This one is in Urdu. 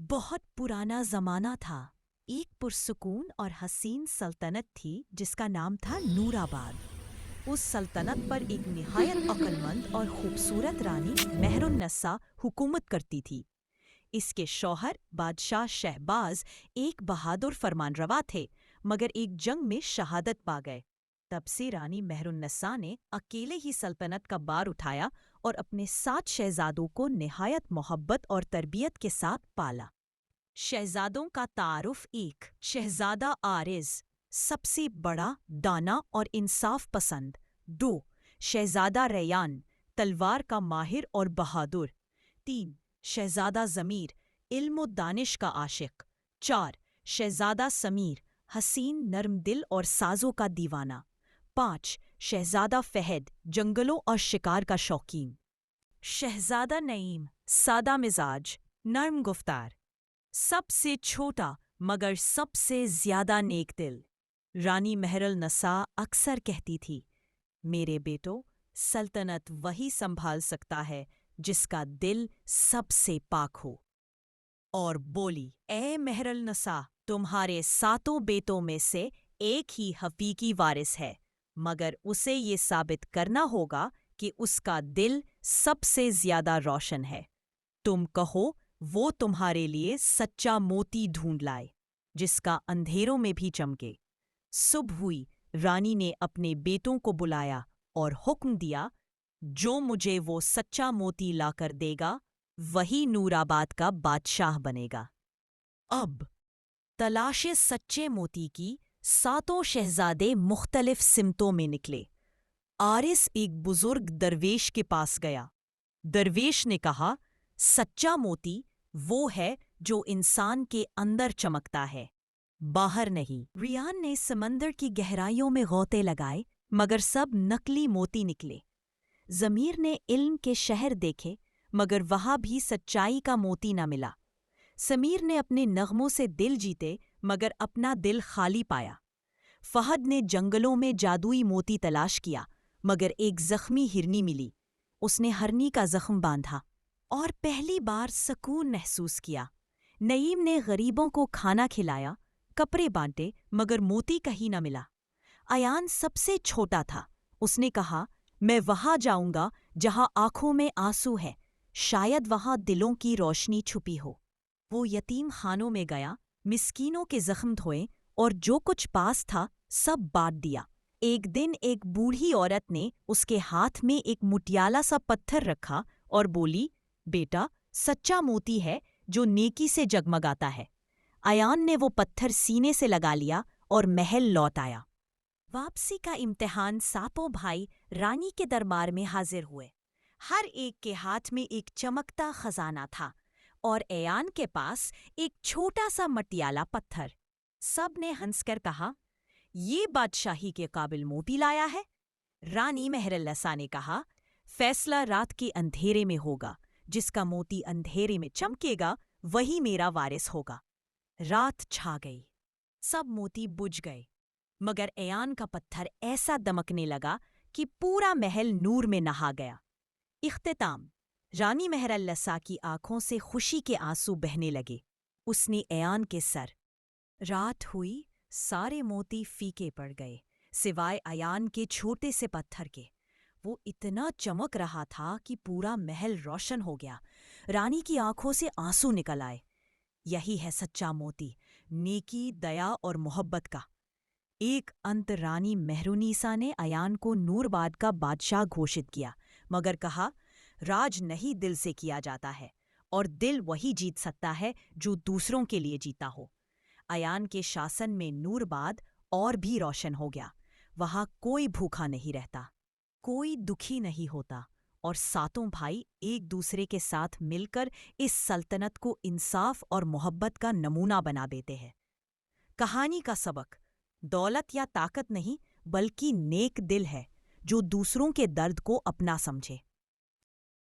بہت پرانا زمانہ تھا۔ ایک پرسکون اور حسین سلطنت تھی جس کا نام تھا نور آباد۔ اس سلطنت پر ایک نہایت عقلمند اور خوبصورت رانی مہر النساء حکومت کرتی تھی۔ اس کے شوہر بادشاہ شہباز ایک بہادر فرمانروا تھے، مگر ایک جنگ میں شہادت پا گئے۔ تب سے رانی مہر النساء نے اکیلے ہی سلطنت کا بار اٹھایا اور اپنے 7 شہزادوں کو نہایت محبت اور تربیت کے ساتھ پالا۔ شہزادوں کا تعارف: 1 شہزادہ عارض، سب سے بڑا، دانا اور انصاف پسند۔ 2 شہزادہ ریان، تلوار کا ماہر اور بہادر۔ 3 شہزادہ ضمیر، علم و دانش کا عاشق۔ 4 شہزادہ سمیر، حسین، نرم دل اور سازوں کا دیوانہ۔ 5 شہزادہ فہد، جنگلوں اور شکار کا شوقین۔ شہزادہ نعیم، سادہ مزاج، نرم گفتار۔ سب سے چھوٹا مگر سب سے زیادہ نیک دل۔ رانی مہر النساء اکثر کہتی تھی، میرے بیٹو، سلطنت وہی سنبھال سکتا ہے جس کا دل سب سے پاک ہو۔ اور بولی، اے مہر النساء، تمہارے 7 بیٹوں میں سے ایک ہی حقیقی وارث ہے، مگر اسے یہ ثابت کرنا ہوگا کہ اس کا دل سب سے زیادہ روشن ہے۔ تم کہو وہ تمہارے لیے سچا موتی ڈھونڈ لائے جس کا اندھیروں میں بھی چمکے۔ صبح ہوئی، رانی نے اپنے بیٹوں کو بلایا اور حکم دیا، جو مجھے وہ سچا موتی لا کر دے گا وہی نور آباد کا بادشاہ بنے گا۔ اب تلاش سچے موتی کی 7 شہزادے مختلف سمتوں میں نکلے۔ عارث ایک بزرگ درویش کے پاس گیا۔ درویش نے کہا، سچا موتی وہ ہے جو انسان کے اندر چمکتا ہے، باہر نہیں۔ ریان نے سمندر کی گہرائیوں میں غوطے لگائے، مگر سب نکلی موتی نکلے۔ ضمیر نے علم کے شہر دیکھے، مگر وہاں بھی سچائی کا موتی نہ ملا۔ سمیر نے اپنے نغموں سے دل جیتے، مگر اپنا دل خالی پایا۔ فہد نے جنگلوں میں جادوئی موتی تلاش کیا، مگر ایک زخمی ہرنی ملی۔ اس نے ہرنی کا زخم باندھا اور پہلی بار سکون محسوس کیا۔ نعیم نے غریبوں کو کھانا کھلایا، کپڑے بانٹے، مگر موتی کہیں نہ ملا۔ ایان سب سے چھوٹا تھا۔ اس نے کہا، میں وہاں جاؤں گا جہاں آنکھوں میں آنسو ہے، شاید وہاں دلوں کی روشنی چھپی ہو۔ وہ یتیم خانوں میں گیا، مسکینوں کے زخم دھوئے اور جو کچھ پاس تھا سب بانٹ دیا۔ ایک دن ایک بوڑھی عورت نے اس کے ہاتھ میں ایک مٹیالہ سا پتھر رکھا اور بولی، بیٹا، سچا موتی ہے جو نیکی سے جگمگاتا ہے۔ ایان نے وہ پتھر سینے سے لگا لیا اور محل لوٹ آیا۔ واپسی کا امتحان 7 بھائی رانی کے دربار میں حاضر ہوئے۔ ہر ایک کے ہاتھ میں ایک چمکتا خزانہ تھا اور ایان کے پاس ایک چھوٹا سا مٹیالہ پتھر۔ سب نے ہنس کر کہا، یہ بادشاہی کے قابل موتی لایا ہے۔ رانی مہر النساء نے کہا، فیصلہ رات کے اندھیرے میں ہوگا، جس کا موتی اندھیرے میں چمکے گا وہی میرا وارث ہوگا۔ رات چھا گئی، سب موتی بجھ گئے، مگر ایان کا پتھر ایسا دمکنے لگا کہ پورا محل نور میں نہا گیا۔ اختتام: رانی مہر النساء کی آنکھوں سے خوشی کے آنسو بہنے لگے۔ اس نے ایان کے سر۔ رات ہوئی، سارے موتی فیکے پڑ گئے، سوائے ایان کے چھوٹے سے پتھر کے۔ وہ اتنا چمک رہا تھا کہ پورا محل روشن ہو گیا۔ رانی کی آنکھوں سے آنسو نکل آئے۔ یہی ہے سچا موتی، نیکی، دیا اور محبت کا۔ ایک انت رانی مہر النساء نے ایان کو نور آباد کا بادشاہ گھوشت کیا، مگر کہا، راج نہیں دل سے کیا جاتا ہے، اور دل وہی جیت سکتا ہے جو دوسروں کے لیے جیتا ہو۔ ایان کے شاسن میں نور آباد اور بھی روشن ہو گیا۔ وہاں کوئی بھوکا نہیں رہتا، کوئی دکھی نہیں ہوتا، اور 7 بھائی ایک دوسرے کے ساتھ مل کر اس سلطنت کو انصاف اور محبت کا نمونہ بنا دیتے ہیں۔ کہانی کا سبق: دولت یا طاقت نہیں، بلکہ نیک دل ہے جو دوسروں کے درد کو اپنا سمجھے۔